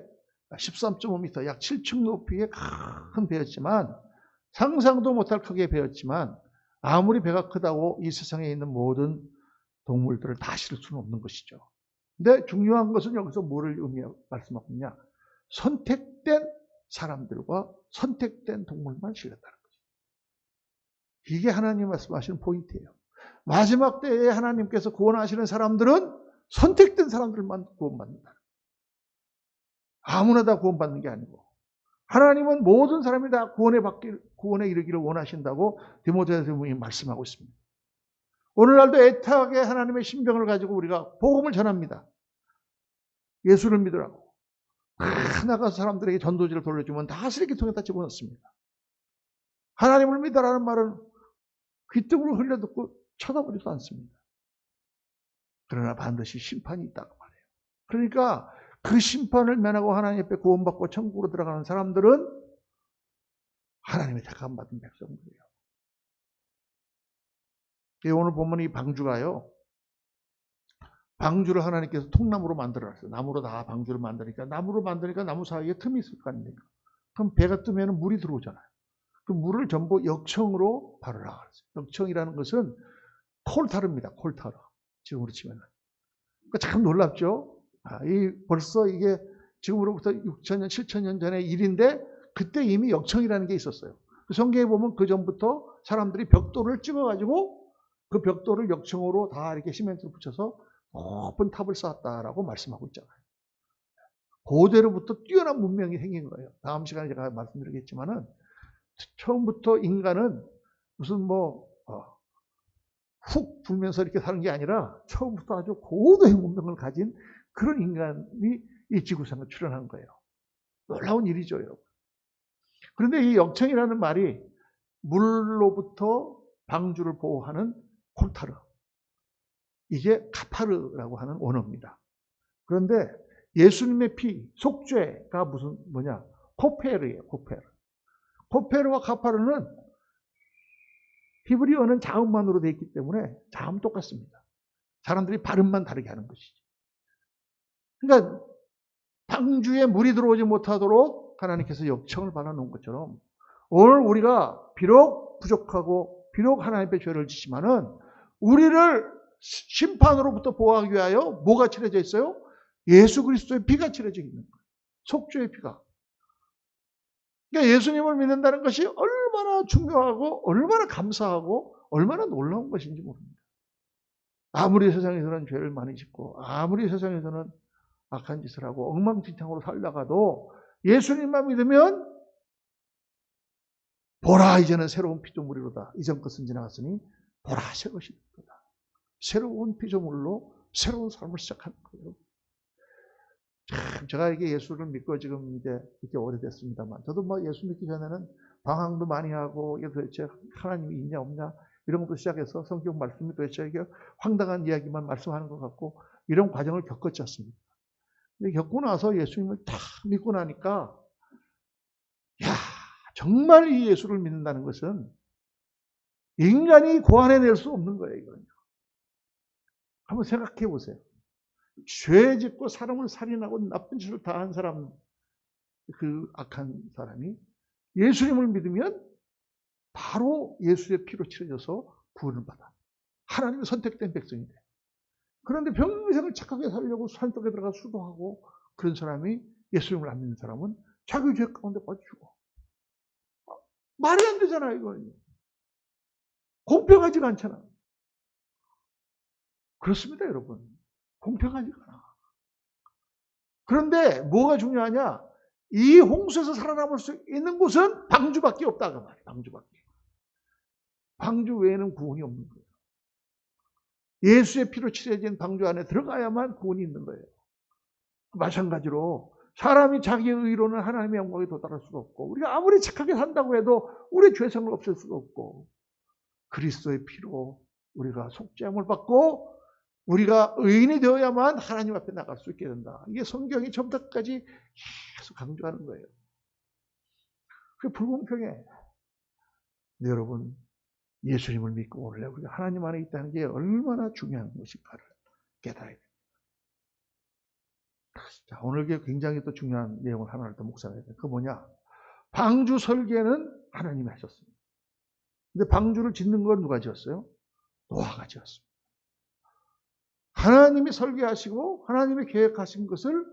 13.5m 약 7층 높이의 큰 배였지만 상상도 못할 크기의 배였지만 아무리 배가 크다고 이 세상에 있는 모든 동물들을 다 실을 수는 없는 것이죠. 근데 중요한 것은 여기서 뭐를 말씀하고 있냐? 선택된 사람들과 선택된 동물만 실렸다는 거죠. 이게 하나님 말씀하시는 포인트예요. 마지막 때에 하나님께서 구원하시는 사람들은 선택된 사람들만 구원받는다. 아무나 다 구원받는 게 아니고 하나님은 모든 사람이 다 구원에 이르기를 원하신다고 디모데후서 말씀하고 있습니다. 오늘날도 애타게 하나님의 신병을 가지고 우리가 복음을 전합니다. 예수를 믿으라고. 나가서 사람들에게 전도지를 돌려주면 다 쓰레기통에 다 집어넣습니다. 하나님을 믿으라는 말은 귀등으로 흘려듣고 쳐다보지도 않습니다. 그러나 반드시 심판이 있다고 말해요. 그러니까 그 심판을 면하고 하나님 앞에 구원받고 천국으로 들어가는 사람들은 하나님의 택함받은 백성들이에요. 오늘 보면 이 방주가요. 방주를 하나님께서 통나무로 만들어놨어요. 나무로 다 방주를 만드니까 나무 사이에 틈이 있을 거 아닙니까? 그럼 배가 뜨면 물이 들어오잖아요. 그 물을 전부 역청으로 바로 나가요. 역청이라는 것은 콜타르입니다. 콜타르. 지금으로 치면은. 그러니까 참 놀랍죠? 벌써 이게 지금으로부터 6,000년, 7,000년 전의 일인데 그때 이미 역청이라는 게 있었어요. 성경에 보면 그 전부터 사람들이 벽돌을 찍어가지고 그 벽돌을 역청으로 다 이렇게 시멘트를 붙여서 높은 탑을 쌓았다라고 말씀하고 있잖아요. 고대로부터 뛰어난 문명이 생긴 거예요. 다음 시간에 제가 말씀드리겠지만은 처음부터 인간은 무슨 훅 불면서 이렇게 사는 게 아니라 처음부터 아주 고도의 문명을 가진 그런 인간이 이 지구상에 출현한 거예요. 놀라운 일이죠, 여러분. 그런데 이 역청이라는 말이 물로부터 방주를 보호하는 콜타르. 이게 카파르라고 하는 원어입니다. 그런데 예수님의 피, 속죄가 뭐냐? 코페르예요, 코페르. 코페르와 카파르는 히브리어는 자음만으로 되어 있기 때문에 자음 똑같습니다. 사람들이 발음만 다르게 하는 것이죠. 그러니까 방주에 물이 들어오지 못하도록 하나님께서 역청을 발라놓은 것처럼 오늘 우리가 비록 부족하고 비록 하나님 앞에 죄를 지지만은 우리를 심판으로부터 보호하기 위하여 뭐가 칠해져 있어요? 예수 그리스도의 피가 칠해져 있는 거예요. 속죄의 피가. 그러니까 예수님을 믿는다는 것이 얼마나 중요하고 얼마나 감사하고 얼마나 놀라운 것인지 모릅니다. 아무리 세상에서는 죄를 많이 짓고 아무리 세상에서는 악한 짓을 하고 엉망진창으로 살다가도 예수님만 믿으면 보라 이제는 새로운 피조물이로다. 이전 것은 지나갔으니 보라 새 것이 됐다. 새로운 피조물로 새로운 삶을 시작하는 거예요. 참 제가 이게 예수를 믿고 지금 이제 이렇게 오래됐습니다만 저도 뭐 예수 믿기 전에는 방황도 많이 하고 이게 도대체 하나님이 있냐 없냐 이런 것도 시작해서 성경 말씀이 도대체 이게 황당한 이야기만 말씀하는 것 같고 이런 과정을 겪었지 않습니까? 근데 겪고 나서 예수님을 딱 믿고 나니까 야 정말 이 예수를 믿는다는 것은 인간이 고안해낼 수 없는 거예요. 이거는요. 한번 생각해 보세요. 죄 짓고 사람을 살인하고 나쁜 짓을 다 한 사람, 그 악한 사람이 예수님을 믿으면 바로 예수의 피로 칠해져서 구원을 받아. 하나님의 선택된 백성이 돼. 그런데 평생을 착하게 살려고 산속에 들어가 수도하고 그런 사람이 예수님을 안 믿는 사람은 자기 죄 가운데 빠져 죽어. 말이 안 되잖아요, 이거는. 공평하지가 않잖아. 그렇습니다, 여러분. 공평하지가 않아. 그런데 뭐가 중요하냐? 이 홍수에서 살아남을 수 있는 곳은 방주밖에 없다고 말이에요. 방주밖에. 방주 외에는 구원이 없는 거예요. 예수의 피로 칠해진 방주 안에 들어가야만 구원이 있는 거예요. 마찬가지로 사람이 자기의 의로는 하나님의 영광에 도달할 수가 없고 우리가 아무리 착하게 산다고 해도 우리의 죄성을 없앨 수가 없고 그리스도의 피로 우리가 속죄함을 받고 우리가 의인이 되어야만 하나님 앞에 나갈 수 있게 된다. 이게 성경이 처음부터까지 계속 강조하는 거예요. 그게 불공평해. 근데 여러분 예수님을 믿고 오늘 우리가 하나님 안에 있다는 게 얼마나 중요한 것인가를 깨달아야 됩니다. 자, 오늘 굉장히 또 중요한 내용을 하나를 더 묵상해야 돼요. 그거 뭐냐? 방주 설계는 하나님이 하셨습니다. 근데 방주를 짓는 건 누가 지었어요? 노아가 지었습니다. 하나님이 설계하시고 하나님이 계획하신 것을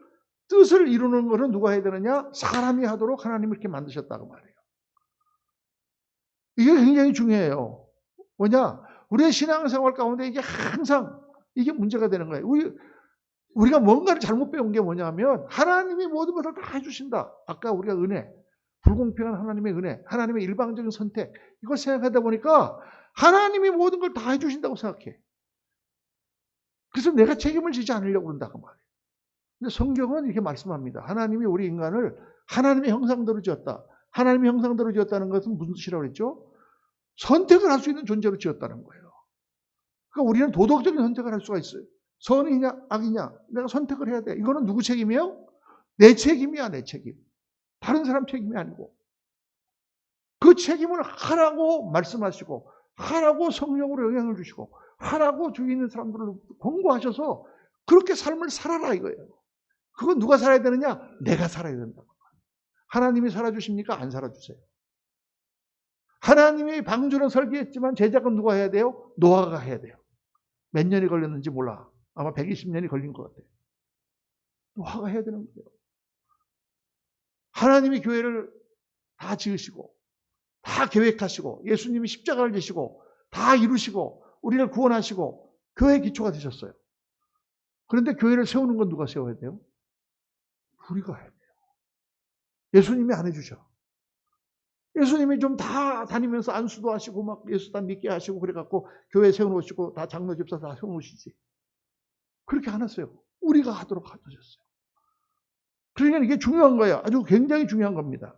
뜻을 이루는 것은 누가 해야 되느냐? 사람이 하도록 하나님이 이렇게 만드셨다고 말해요. 이게 굉장히 중요해요. 뭐냐? 우리의 신앙생활 가운데 이게 항상 이게 문제가 되는 거예요. 우리가 뭔가를 잘못 배운 게 뭐냐면 하나님이 모든 것을 다 해주신다. 아까 우리가 은혜, 불공평한 하나님의 은혜, 하나님의 일방적인 선택 이걸 생각하다 보니까 하나님이 모든 걸 다 해주신다고 생각해. 그래서 내가 책임을 지지 않으려고 그런다고 말이에요. 근데 성경은 이렇게 말씀합니다. 하나님이 우리 인간을 하나님의 형상대로 지었다. 하나님의 형상대로 지었다는 것은 무슨 뜻이라고 그랬죠? 선택을 할 수 있는 존재로 지었다는 거예요. 그러니까 우리는 도덕적인 선택을 할 수가 있어요. 선이냐 악이냐 내가 선택을 해야 돼. 이거는 누구 책임이에요? 내 책임이야, 내 책임. 다른 사람 책임이 아니고. 그 책임을 하라고 말씀하시고 하라고 성령으로 영향을 주시고 하라고 주위 있는 사람들을 권고하셔서 그렇게 삶을 살아라 이거예요. 그건 누가 살아야 되느냐? 내가 살아야 된다고. 하나님이 살아주십니까? 안 살아주세요. 하나님이 방주는 설계했지만 제작은 누가 해야 돼요? 노아가 해야 돼요. 몇 년이 걸렸는지 몰라. 아마 120년이 걸린 것 같아요. 노아가 해야 되는 거예요. 하나님이 교회를 다 지으시고 다 계획하시고 예수님이 십자가를 지시고 다 이루시고 우리를 구원하시고 교회의 기초가 되셨어요. 그런데 교회를 세우는 건 누가 세워야 돼요? 우리가 해야 돼요. 예수님이 안 해주셔. 예수님이 좀 다 다니면서 안수도 하시고 막 예수 다 믿게 하시고 그래갖고 교회 세워놓으시고 다 장로 집사 다 세워놓으시지. 그렇게 안 했어요. 우리가 하도록 하셨어요. 그러니까 이게 중요한 거예요. 아주 굉장히 중요한 겁니다.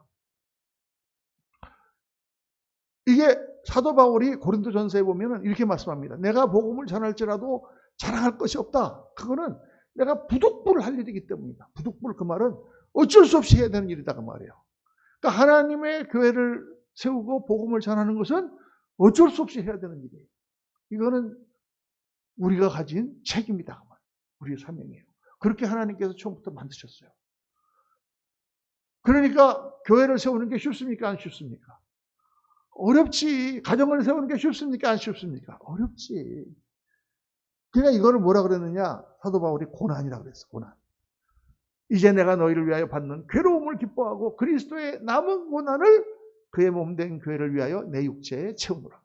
이게 사도 바울이 고린도전서에 보면은 이렇게 말씀합니다. 내가 복음을 전할지라도 자랑할 것이 없다. 그거는 내가 부득불을 할 일이기 때문이다. 부득불 그 말은 어쩔 수 없이 해야 되는 일이다 그 말이에요. 그러니까 하나님의 교회를 세우고 복음을 전하는 것은 어쩔 수 없이 해야 되는 일이에요. 이거는 우리가 가진 책임이다 그 말이에요. 우리의 사명이에요. 그렇게 하나님께서 처음부터 만드셨어요. 그러니까 교회를 세우는 게 쉽습니까? 안 쉽습니까? 어렵지. 가정을 세우는 게 쉽습니까? 안 쉽습니까? 어렵지. 그러니까 이거를 뭐라 그랬느냐? 사도 바울이 고난이라고 그랬어. 고난. 이제 내가 너희를 위하여 받는 괴로움을 기뻐하고 그리스도의 남은 고난을 그의 몸된 교회를 위하여 내 육체에 채우노라.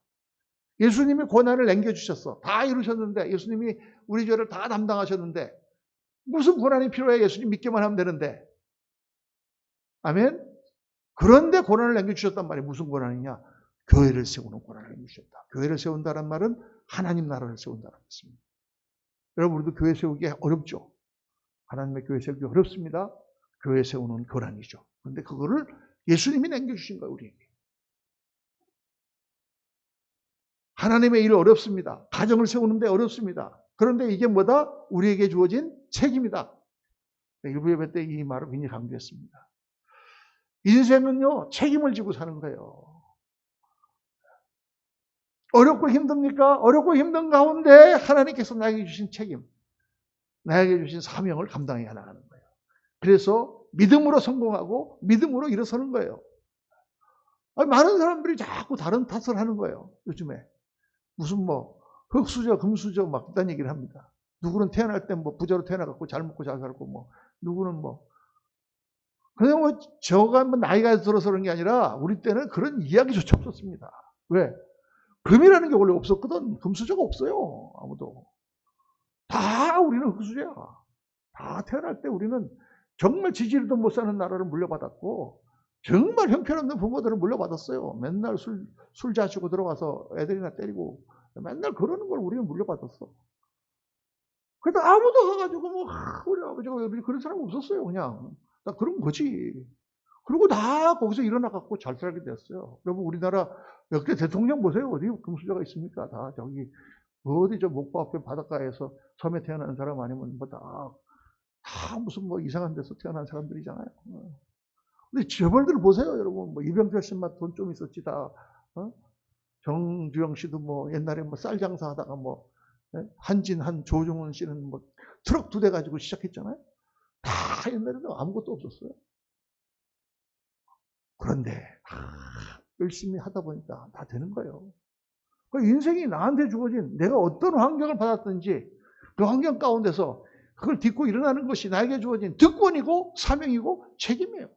예수님이 고난을 남겨주셨어. 다 이루셨는데, 예수님이 우리 죄를 다 담당하셨는데 무슨 고난이 필요해? 예수님 믿기만 하면 되는데. 아멘? 그런데 고난을 남겨주셨단 말이에요. 무슨 고난이냐? 교회를 세우는 고난을 남겨주셨다. 교회를 세운다는 말은 하나님 나라를 세운다는 뜻입니다. 여러분, 우리도 교회 세우기 어렵죠? 하나님의 교회 세우기 어렵습니다. 교회 세우는 고난이죠. 그런데 그거를 예수님이 남겨주신 거예요, 우리에게. 하나님의 일 어렵습니다. 가정을 세우는데 어렵습니다. 그런데 이게 뭐다? 우리에게 주어진 책임이다. 일부 예배 때 이 말을 굉장히 강조했습니다. 인생은요, 책임을 지고 사는 거예요. 어렵고 힘듭니까? 어렵고 힘든 가운데 하나님께서 나에게 주신 책임, 나에게 주신 사명을 감당해 나가는 거예요. 그래서 믿음으로 성공하고 믿음으로 일어서는 거예요. 많은 사람들이 자꾸 다른 탓을 하는 거예요. 요즘에. 무슨 흙수저, 금수저 막 그딴 얘기를 합니다. 누구는 태어날 때 부자로 태어나갖고 잘 먹고 잘 살고 누구는 그냥 저가 나이가 들어서 그런 게 아니라 우리 때는 그런 이야기조차 없었습니다. 왜? 금이라는 게 원래 없었거든. 금수저가 없어요. 아무도. 다 우리는 흙수저야. 다 태어날 때 우리는 정말 지지리도 못 사는 나라를 물려받았고 정말 형편없는 부모들을 물려받았어요. 맨날 술 자시고 들어가서 애들이나 때리고 맨날 그러는 걸 우리는 물려받았어. 그래도 아무도 가가지고 우리 아버지가 그런 사람 없었어요. 그냥 다 그런 거지. 그리고 다 거기서 일어나갖고 잘 살게 됐어요. 여러분, 우리나라 역대 대통령 보세요. 어디 금수저가 있습니까? 다 저기 어디 저 목포 앞에 바닷가에서 섬에 태어난 사람 아니면 다 무슨 이상한 데서 태어난 사람들이잖아요. 근데 재벌들 보세요, 여러분. 이병철 씨만 돈 좀 있었지 다. 정주영 씨도 옛날에 쌀 장사하다가 한진 조중훈 씨는 트럭 2대 가지고 시작했잖아요. 다 옛날에는 아무것도 없었어요. 그런데 열심히 하다 보니까 다 되는 거예요. 인생이 나한테 주어진 내가 어떤 환경을 받았든지 그 환경 가운데서 그걸 딛고 일어나는 것이 나에게 주어진 득권이고 사명이고 책임이에요.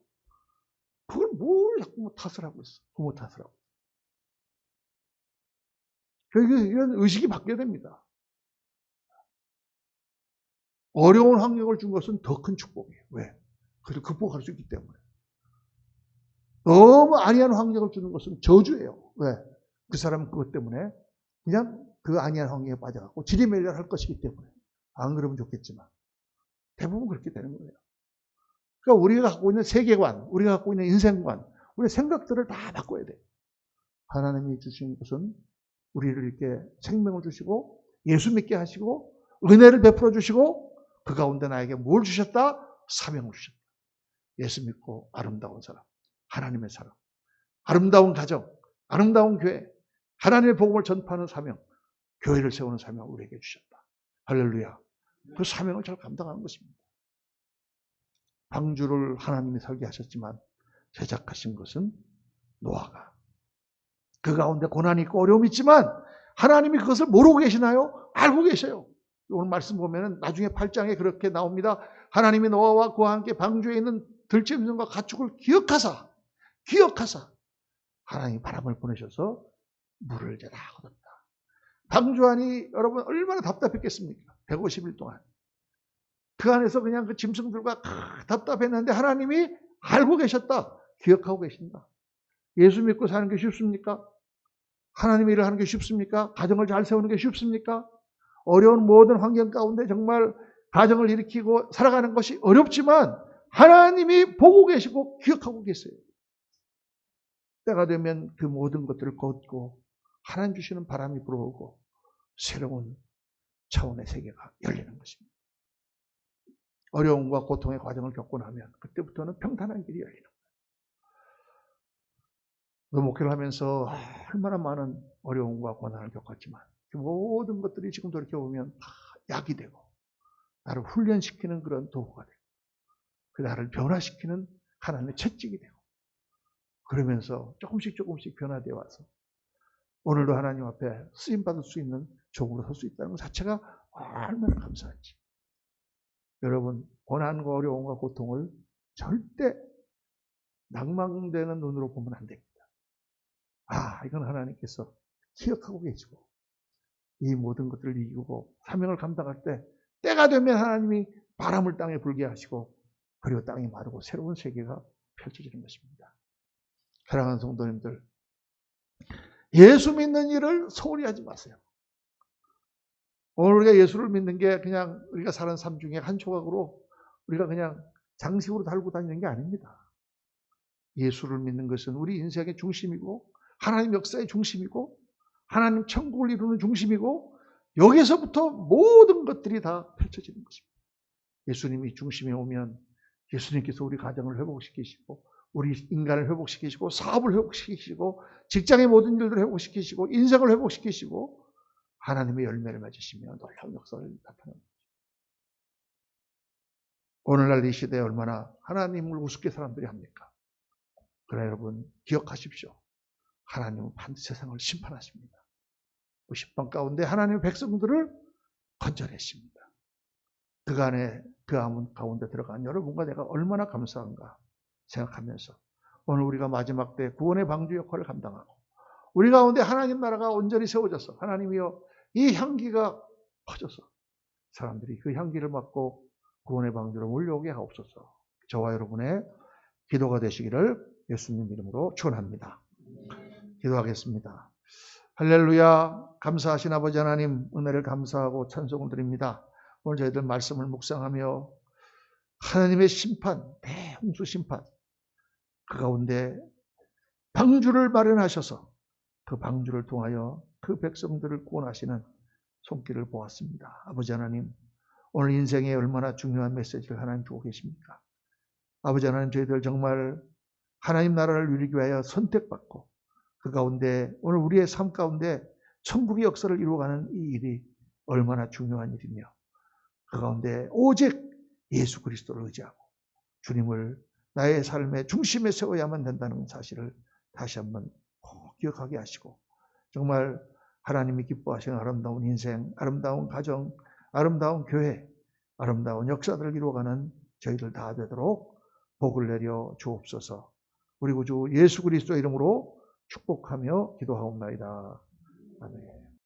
그걸 뭘 자꾸 탓을 하고 있어. 부모 탓을 하고. 이런 의식이 바뀌어야 됩니다. 어려운 환경을 준 것은 더 큰 축복이에요. 왜? 그래도 극복할 수 있기 때문에. 너무 아니한 환경을 주는 것은 저주예요. 왜? 그 사람은 그것 때문에 그냥 그 아니한 환경에 빠져갖고 지리멸렬할 것이기 때문에. 안 그러면 좋겠지만. 대부분 그렇게 되는 거예요. 그러니까 우리가 갖고 있는 세계관, 우리가 갖고 있는 인생관, 우리의 생각들을 다 바꿔야 돼요. 하나님이 주신 것은 우리를 이렇게 생명을 주시고 예수 믿게 하시고 은혜를 베풀어 주시고 그 가운데 나에게 뭘 주셨다? 사명을 주셨다. 예수 믿고 아름다운 사람, 하나님의 사람, 아름다운 가정, 아름다운 교회, 하나님의 복음을 전파하는 사명, 교회를 세우는 사명을 우리에게 주셨다. 할렐루야. 그 사명을 잘 감당하는 것입니다. 방주를 하나님이 살게 하셨지만 제작하신 것은 노아가. 그 가운데 고난이 있고 어려움이 있지만 하나님이 그것을 모르고 계시나요? 알고 계셔요. 오늘 말씀 보면은 나중에 8장에 그렇게 나옵니다. 하나님이 노아와 그와 함께 방주에 있는 들짐승과 가축을 기억하사 하나님이 바람을 보내셔서 물을 이제 다 얻었다. 방주 안이 여러분 얼마나 답답했겠습니까? 150일 동안. 그 안에서 그냥 그 짐승들과 답답했는데 하나님이 알고 계셨다. 기억하고 계신다. 예수 믿고 사는 게 쉽습니까? 하나님의 일을 하는 게 쉽습니까? 가정을 잘 세우는 게 쉽습니까? 어려운 모든 환경 가운데 정말 가정을 일으키고 살아가는 것이 어렵지만 하나님이 보고 계시고 기억하고 계세요. 때가 되면 그 모든 것들을 걷고 하나님 주시는 바람이 불어오고 새로운 차원의 세계가 열리는 것입니다. 어려움과 고통의 과정을 겪고 나면 그때부터는 평탄한 길이 열리는 거예요. 목회를 하면서 얼마나 많은 어려움과 고난을 겪었지만 그 모든 것들이 지금 돌이켜보면 다 약이 되고 나를 훈련시키는 그런 도구가 되고 그 나를 변화시키는 하나님의 채찍이 되고 그러면서 조금씩 변화되어 와서 오늘도 하나님 앞에 쓰임받을 수 있는 종으로 설 수 있다는 것 자체가 얼마나 감사한지. 여러분, 고난과 어려움과 고통을 절대 낭망되는 눈으로 보면 안 됩니다. 이건 하나님께서 기억하고 계시고 이 모든 것들을 이기고 사명을 감당할 때 때가 되면 하나님이 바람을 땅에 불게 하시고 그리고 땅이 마르고 새로운 세계가 펼쳐지는 것입니다. 사랑하는 성도님들, 예수 믿는 일을 소홀히 하지 마세요. 오늘 우리가 예수를 믿는 게 그냥 우리가 사는 삶 중에 한 조각으로 우리가 그냥 장식으로 달고 다니는 게 아닙니다. 예수를 믿는 것은 우리 인생의 중심이고 하나님 역사의 중심이고 하나님 천국을 이루는 중심이고 여기서부터 모든 것들이 다 펼쳐지는 것입니다. 예수님이 중심에 오면 예수님께서 우리 가정을 회복시키시고 우리 인간을 회복시키시고 사업을 회복시키시고 직장의 모든 일들을 회복시키시고 인생을 회복시키시고 하나님의 열매를 맺으시며 놀라운 역사를 나타납니다. 오늘날 이 시대에 얼마나 하나님을 우습게 사람들이 합니까? 그러나 여러분 기억하십시오. 하나님은 반드시 세상을 심판하십니다. 그 심판 가운데 하나님의 백성들을 건져내십니다. 그 가운데 들어간 여러분과 내가 얼마나 감사한가 생각하면서 오늘 우리가 마지막 때 구원의 방주 역할을 감당하고 우리 가운데 하나님 나라가 온전히 세워져서 하나님이여 이 향기가 퍼져서 사람들이 그 향기를 맡고 구원의 방주로 몰려오게 하옵소서. 저와 여러분의 기도가 되시기를 예수님 이름으로 축원합니다. 기도하겠습니다. 할렐루야. 감사하신 아버지 하나님 은혜를 감사하고 찬송을 드립니다. 오늘 저희들 말씀을 묵상하며 하나님의 심판, 대홍수 심판 그 가운데 방주를 마련하셔서 그 방주를 통하여 그 백성들을 구원하시는 손길을 보았습니다. 아버지 하나님 오늘 인생에 얼마나 중요한 메시지를 하나님 주고 계십니까? 아버지 하나님 저희들 정말 하나님 나라를 누리기 위하여 선택받고 그 가운데 오늘 우리의 삶 가운데 천국의 역사를 이루어가는 이 일이 얼마나 중요한 일이며 그 가운데 오직 예수 그리스도를 의지하고 주님을 나의 삶의 중심에 세워야만 된다는 사실을 다시 한번 꼭 기억하게 하시고 정말 하나님이 기뻐하시는 아름다운 인생, 아름다운 가정, 아름다운 교회, 아름다운 역사들을 이루어가는 저희들 다 되도록 복을 내려 주옵소서. 우리 구주 예수 그리스도의 이름으로 축복하며 기도하옵나이다. 아멘.